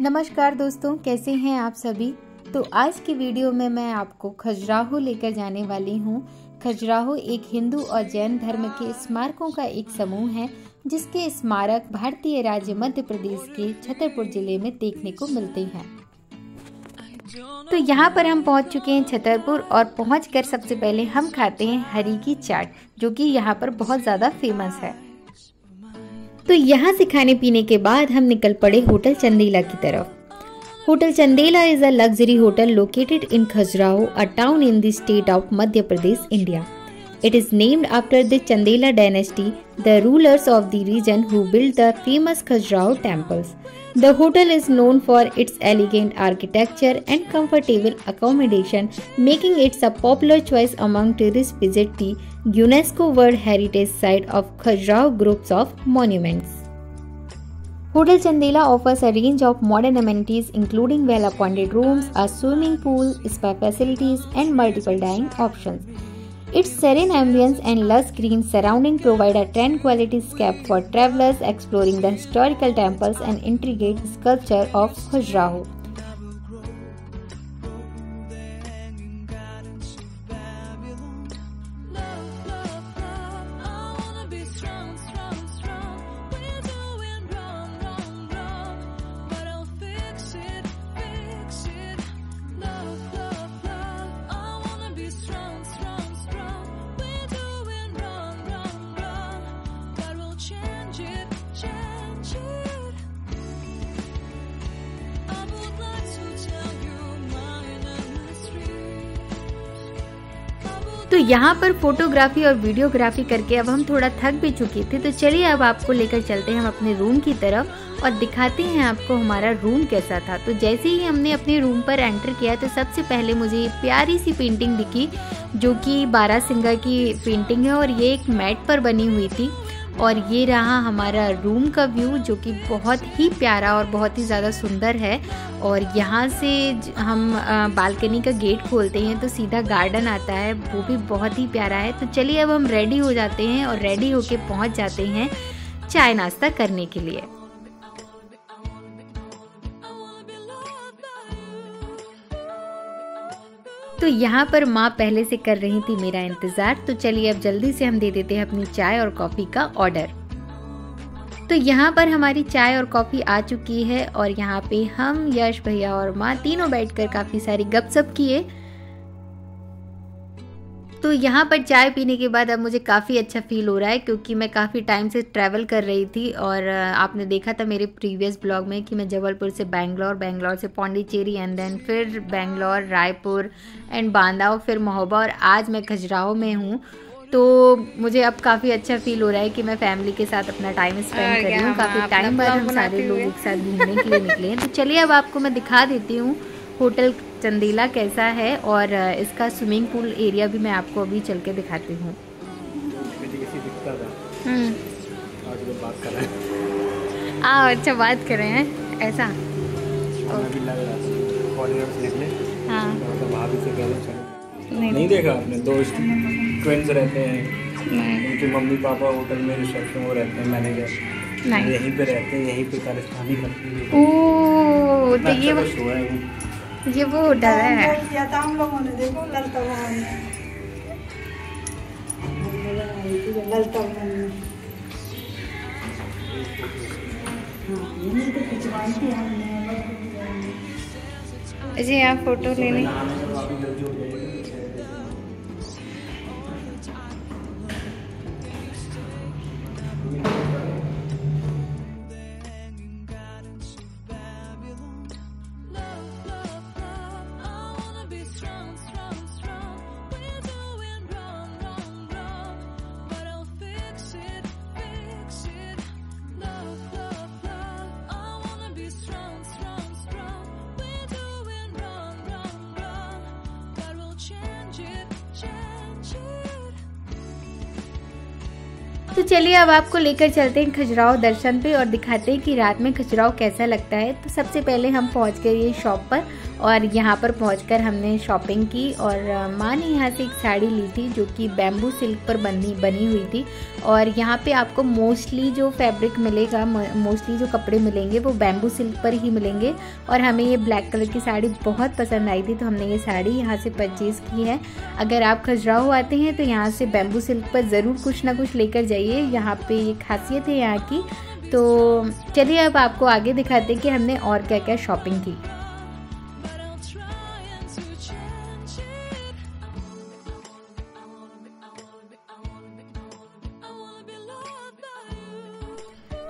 नमस्कार दोस्तों, कैसे हैं आप सभी। तो आज की वीडियो में मैं आपको खजुराहो लेकर जाने वाली हूँ। खजुराहो एक हिंदू और जैन धर्म के स्मारकों का एक समूह है, जिसके स्मारक भारतीय राज्य मध्य प्रदेश के छतरपुर जिले में देखने को मिलते हैं। तो यहाँ पर हम पहुँच चुके हैं छतरपुर, और पहुँचकर सबसे पहले हम खाते हैं हरी की चाट, जो कि यहाँ पर बहुत ज़्यादा फेमस है। तो यहाँ से खाने पीने के बाद हम निकल पड़े होटल चंदेला की तरफ। Hotel Chandela is a luxury hotel located in Khajuraho, a town in the state of Madhya Pradesh, India. It is named after the Chandela dynasty, the rulers of the region who built the famous Khajuraho temples. The hotel is known for its elegant architecture and comfortable accommodation, making it a popular choice among tourists visit the UNESCO World Heritage Site of Khajuraho groups of monuments. Hotel Chandela offers a range of modern amenities including well-appointed rooms, a swimming pool, spa facilities, and multiple dining options. Its serene ambience and lush green surrounding provide a trend-quality escape for travelers exploring the historical temples and intricate sculpture of Khajuraho. तो यहाँ पर photography और videography करके अब हम थोड़ा थक भी चुके थे। तो चलिए अब आपको लेकर चलते हैं हम अपने रूम की तरफ और दिखाते हैं आपको हमारा रूम कैसा था। तो जैसे ही हमने अपने रूम पर एंटर किया तो सबसे पहले मुझे ये प्यारी सी पेंटिंग दिखी, जो कि बारहसिंगा की पेंटिंग है और ये एक मैट पर बनी हुई थी। और ये रहा हमारा रूम का व्यू, जो कि बहुत ही प्यारा और बहुत ही ज़्यादा सुंदर है। और यहाँ से हम बालकनी का गेट खोलते हैं तो सीधा गार्डन आता है, वो भी बहुत ही प्यारा है। तो चलिए अब हम रेडी हो जाते हैं और रेडी होके पहुँच जाते हैं चाय नाश्ता करने के लिए। तो यहाँ पर माँ पहले से कर रही थी मेरा इंतज़ार। तो चलिए अब जल्दी से हम दे देते हैं अपनी चाय और कॉफ़ी का ऑर्डर। तो यहाँ पर हमारी चाय और कॉफ़ी आ चुकी है और यहाँ पे हम, यश भैया और माँ तीनों बैठकर काफ़ी सारी गपशप किए। तो यहाँ पर चाय पीने के बाद अब मुझे काफ़ी अच्छा फील हो रहा है, क्योंकि मैं काफ़ी टाइम से ट्रैवल कर रही थी। और आपने देखा था मेरे प्रीवियस ब्लॉग में कि मैं जबलपुर से बेंगलोर से पौंडीचेरी एंड देन फिर बेंगलोर, रायपुर एंड बांदा और फिर महोबा, और आज मैं खजुराहो में हूँ। तो मुझे अब काफ़ी अच्छा फील हो रहा है कि मैं फैमिली के साथ अपना टाइम स्पेंड कर रही हूँ। काफ़ी टाइम बाद हम सारे लोग एक साथ घूमने के लिए निकले हैं। तो चलिए अब आपको मैं दिखा देती हूँ होटल चंदेला कैसा है, और इसका स्विमिंग पूल एरिया भी मैं आपको अभी चल के दिखाती हूँ। अच्छा बात कर रहे हैं ऐसा। हाँ नहीं देखा आपने, दोस्त ट्विन्स रहते हैं, उनके मम्मी पापा होटल में रिसेप्शन वो रहते हैं, मैनेजर यहीं पे रहते हैं, यहीं पे कारस्तानी करते हैं। ओह, तो ये वो होटल है। हम लोगों ने देखो ललता जी आप फोटो लेने। तो चलिए अब आपको लेकर चलते हैं खजुराहो दर्शन पे और दिखाते हैं कि रात में खजुराहो कैसा लगता है। तो सबसे पहले हम पहुंच गए ये शॉप पर, और यहाँ पर पहुंचकर हमने शॉपिंग की। और माँ ने यहाँ से एक साड़ी ली थी जो कि बैम्बू सिल्क पर बनी हुई थी, और यहाँ पे आपको मोस्टली जो फैब्रिक मिलेगा, मोस्टली जो कपड़े मिलेंगे वो बैम्बू सिल्क पर ही मिलेंगे। और हमें ये ब्लैक कलर की साड़ी बहुत पसंद आई थी तो हमने ये साड़ी यहाँ से परचेज़ की है। अगर आप खजुराहो आते हैं तो यहाँ से बैम्बू सिल्क पर ज़रूर कुछ ना कुछ लेकर जाइए, यहाँ पे ये खासियत है यहाँ की। तो चलिए अब आपको आगे दिखाते हैं कि हमने और क्या क्या शॉपिंग की।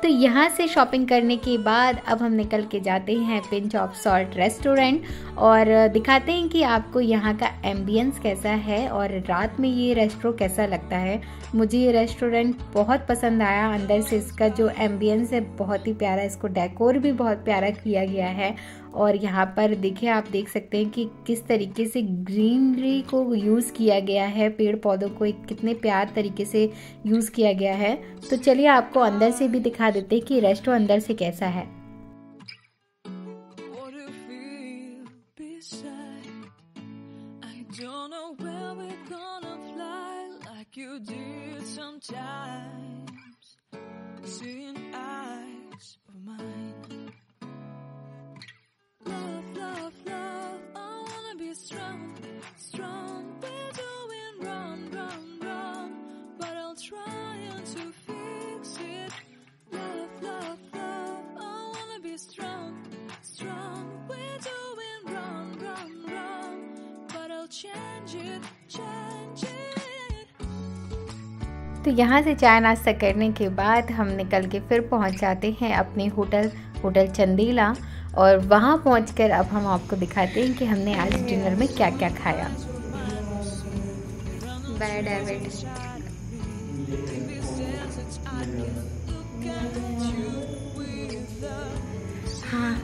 तो यहाँ से शॉपिंग करने के बाद अब हम निकल के जाते हैं पिंच ऑफ सॉल्ट रेस्टोरेंट और दिखाते हैं कि आपको यहाँ का एम्बियंस कैसा है और रात में ये रेस्टोरेंट कैसा लगता है। मुझे ये रेस्टोरेंट बहुत पसंद आया, अंदर से इसका जो एम्बियंस है बहुत ही प्यारा, इसको डेकोर भी बहुत प्यारा किया गया है। और यहाँ पर देखिए, आप देख सकते हैं कि किस तरीके से ग्रीनरी को यूज़ किया गया है, पेड़ पौधों को एक कितने प्यार तरीके से यूज़ किया गया है। तो चलिए आपको अंदर से भी दिखा देते हैं कि रेस्टोरेंट अंदर से कैसा है। तो यहाँ से चाय नाश्ता करने के बाद हम निकल के फिर पहुँच जाते हैं अपने होटल चंदेला। और वहाँ पहुँचकर अब हम आपको दिखाते हैं कि हमने आज डिनर में क्या क्या खाया। By David. हाँ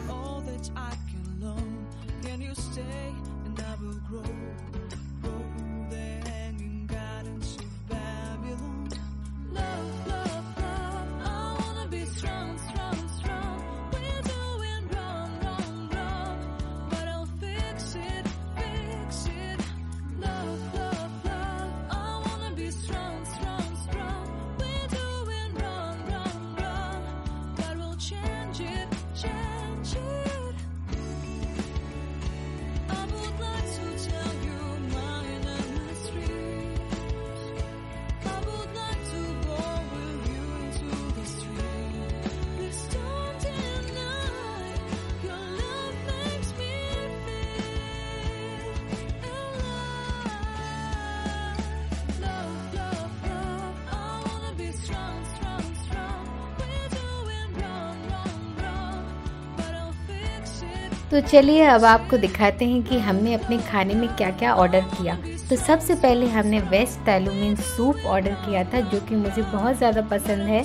तो चलिए अब आपको दिखाते हैं कि हमने अपने खाने में क्या क्या ऑर्डर किया। तो सबसे पहले हमने वेज तैलुमीन सूप ऑर्डर किया था, जो कि मुझे बहुत ज़्यादा पसंद है।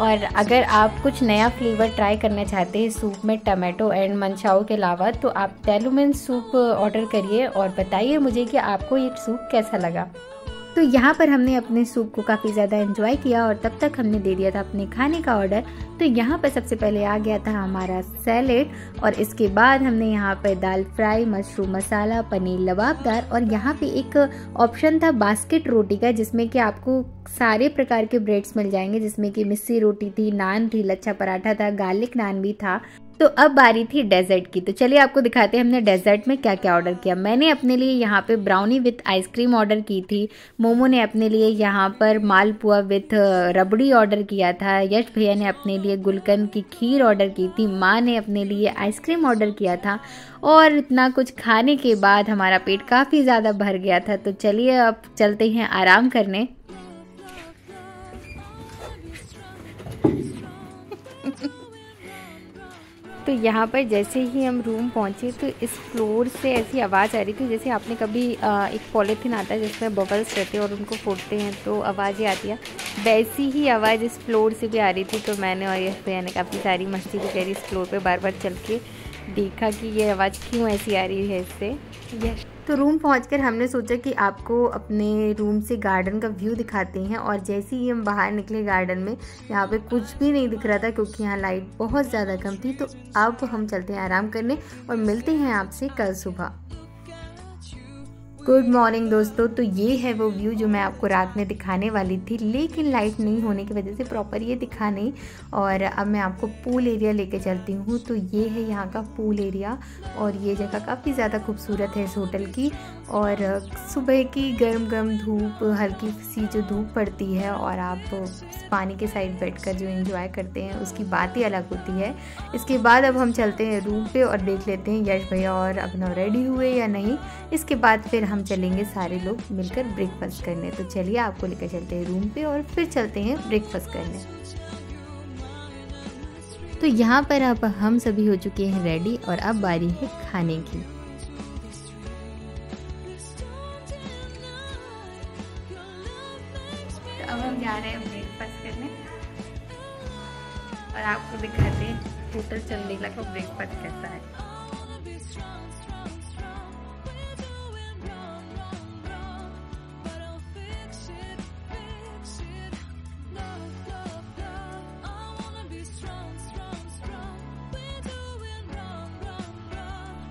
और अगर आप कुछ नया फ्लेवर ट्राई करना चाहते हैं सूप में टमाटो एंड मंचाओ के अलावा, तो आप तैलुमीन सूप ऑर्डर करिए और बताइए मुझे कि आपको ये सूप कैसा लगा। तो यहाँ पर हमने अपने सूप को काफ़ी ज़्यादा एंजॉय किया और तब तक हमने दे दिया था अपने खाने का ऑर्डर। तो यहाँ पर सबसे पहले आ गया था हमारा सैलेड और इसके बाद हमने यहाँ पर दाल फ्राई, मशरूम मसाला, पनीर लबाबदार और यहाँ पे एक ऑप्शन था बास्केट रोटी का, जिसमें कि आपको सारे प्रकार के ब्रेड्स मिल जाएंगे, जिसमें कि मिस्सी रोटी थी, नान थी, लच्छा पराठा था, गार्लिक नान भी था। तो अब बारी थी डेजर्ट की। तो चलिए आपको दिखाते हैं हमने डेजर्ट में क्या क्या ऑर्डर किया। मैंने अपने लिए यहाँ पे ब्राउनी विथ आइसक्रीम ऑर्डर की थी। मोमो ने अपने लिए यहाँ पर मालपुआ विथ रबड़ी ऑर्डर किया था। यश भैया ने अपने लिए गुलकंद की खीर ऑर्डर की थी। माँ ने अपने लिए आइसक्रीम ऑर्डर किया था। और इतना कुछ खाने के बाद हमारा पेट काफ़ी ज़्यादा भर गया था। तो चलिए अब चलते हैं आराम करने। तो यहाँ पर जैसे ही हम रूम पहुँचे तो इस फ्लोर से ऐसी आवाज़ आ रही थी, जैसे आपने कभी एक पॉलीथीन आता है जिसमें बबल्स रहते हैं और उनको फोड़ते हैं तो आवाज़ आती है, वैसी ही आवाज़ इस फ्लोर से भी आ रही थी। तो मैंने और यश भैया ने काफ़ी सारी मस्ती भी करी, इस फ्लोर पे बार बार चल के देखा कि ये आवाज़ क्यों ऐसी आ रही है इससे। यश तो रूम पहुंचकर हमने सोचा कि आपको अपने रूम से गार्डन का व्यू दिखाते हैं। और जैसे ही हम बाहर निकले गार्डन में, यहाँ पे कुछ भी नहीं दिख रहा था क्योंकि यहाँ लाइट बहुत ज़्यादा कम थी। तो अब हम चलते हैं आराम करने और मिलते हैं आपसे कल सुबह। गुड मॉर्निंग दोस्तों। तो ये है वो व्यू जो मैं आपको रात में दिखाने वाली थी, लेकिन लाइट नहीं होने की वजह से प्रॉपर ये दिखा नहीं। और अब मैं आपको पूल एरिया लेके चलती हूँ। तो ये है यहाँ का पूल एरिया और ये जगह काफ़ी ज़्यादा खूबसूरत है इस होटल की। और सुबह की गर्म गर्म धूप, हल्की सी जो धूप पड़ती है और आप पानी के साइड बैठकर जो एंजॉय करते हैं उसकी बात ही अलग होती है। इसके बाद अब हम चलते हैं रूम पे और देख लेते हैं यश भैया और अभिनव रेडी हुए या नहीं। इसके बाद फिर हम चलेंगे सारे लोग मिलकर ब्रेकफास्ट करने। तो चलिए आपको लेकर चलते हैं रूम पे और फिर चलते हैं ब्रेकफास्ट करने। तो यहाँ पर अब हम सभी हो चुके हैं रेडी और अब बारी है खाने की। तो अब हम जा रहे हैं ब्रेकफास्ट करने और आपको दिखाते हैं होटल चंदेला का ब्रेकफास्ट कैसा है।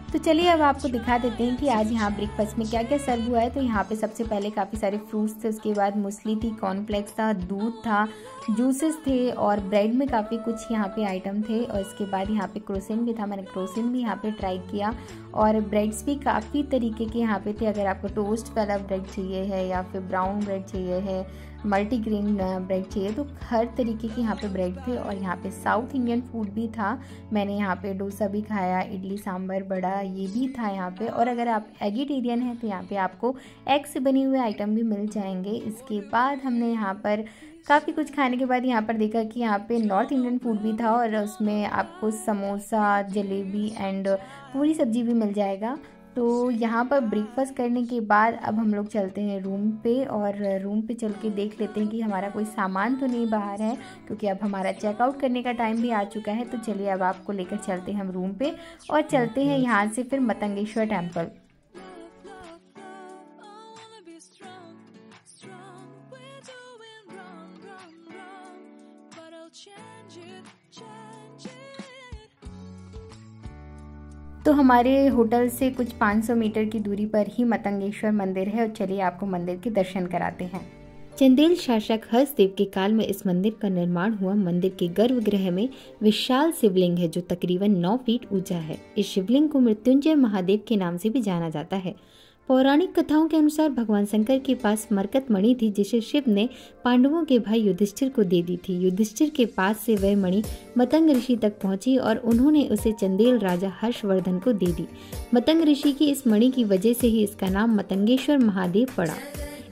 तो चलिए अब आपको दिखा देते हैं कि आज यहाँ ब्रेकफास्ट में क्या क्या सर्व हुआ है। तो यहाँ पे सबसे पहले काफ़ी सारे फ्रूट्स थे, उसके बाद मूसली थी, कॉर्नफ्लेक्स था, दूध था, जूसेस थे और ब्रेड में काफ़ी कुछ यहाँ पे आइटम थे। और इसके बाद यहाँ पे क्रोसेंट भी था, मैंने क्रोसेंट भी यहाँ पे ट्राई किया। और ब्रेड्स भी काफ़ी तरीके के यहाँ पे थे। अगर आपको टोस्ट वाला ब्रेड चाहिए है या फिर ब्राउन ब्रेड चाहिए है, मल्टीग्रेन ब्रेड चाहिए, तो हर तरीके के यहाँ पे ब्रेड थे। और यहाँ पे साउथ इंडियन फूड भी था, मैंने यहाँ पे डोसा भी खाया, इडली सांभर बड़ा ये भी था यहाँ पे। और अगर आप एगिटेरियन हैं तो यहाँ पे आपको एग से बने हुए आइटम भी मिल जाएंगे। इसके बाद हमने यहाँ पर काफ़ी कुछ खाने के बाद यहाँ पर देखा कि यहाँ पे नॉर्थ इंडियन फूड भी था और उसमें आपको समोसा, जलेबी एंड पूरी सब्जी भी मिल जाएगा। तो यहाँ पर ब्रेकफास्ट करने के बाद अब हम लोग चलते हैं रूम पे और रूम पे चल के देख लेते हैं कि हमारा कोई सामान तो नहीं बाहर है, क्योंकि अब हमारा चेकआउट करने का टाइम भी आ चुका है। तो चलिए अब आपको लेकर चलते हैं हम रूम पे और चलते हैं यहाँ से फिर मतंगेश्वर टेम्पल। तो हमारे होटल से कुछ 500 मीटर की दूरी पर ही मतंगेश्वर मंदिर है और चलिए आपको मंदिर के दर्शन कराते हैं। चंदेल शासक हर्षदेव के काल में इस मंदिर का निर्माण हुआ। मंदिर के गर्भगृह में विशाल शिवलिंग है जो तकरीबन 9 फीट ऊंचा है। इस शिवलिंग को मृत्युंजय महादेव के नाम से भी जाना जाता है। पौराणिक कथाओं के अनुसार भगवान शंकर के पास मरकत मणि थी जिसे शिव ने पांडवों के भाई युधिष्ठिर को दे दी थी। युधिष्ठिर के पास से वह मणि मतंग ऋषि तक पहुंची और उन्होंने उसे चंदेल राजा हर्षवर्धन को दे दी। मतंग ऋषि की इस मणि की वजह से ही इसका नाम मतंगेश्वर महादेव पड़ा।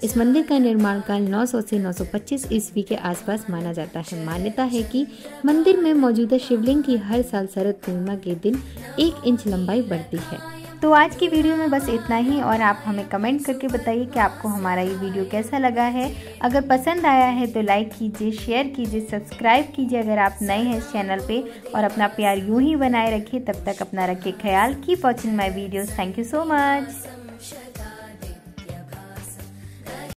इस मंदिर का निर्माण काल 900 से 925 ईस्वी के आसपास माना जाता है। मान्यता है कि मंदिर में मौजूदा शिवलिंग की हर साल शरद पूर्णिमा के दिन 1 इंच लंबाई बढ़ती है। तो आज की वीडियो में बस इतना ही और आप हमें कमेंट करके बताइए कि आपको हमारा ये वीडियो कैसा लगा है। अगर पसंद आया है तो लाइक कीजिए, शेयर कीजिए, सब्सक्राइब कीजिए अगर आप नए हैं इस चैनल पे। और अपना प्यार यूं ही बनाए रखिए। तब तक अपना रखिए ख्याल। Keep watching my videos. Thank you so much.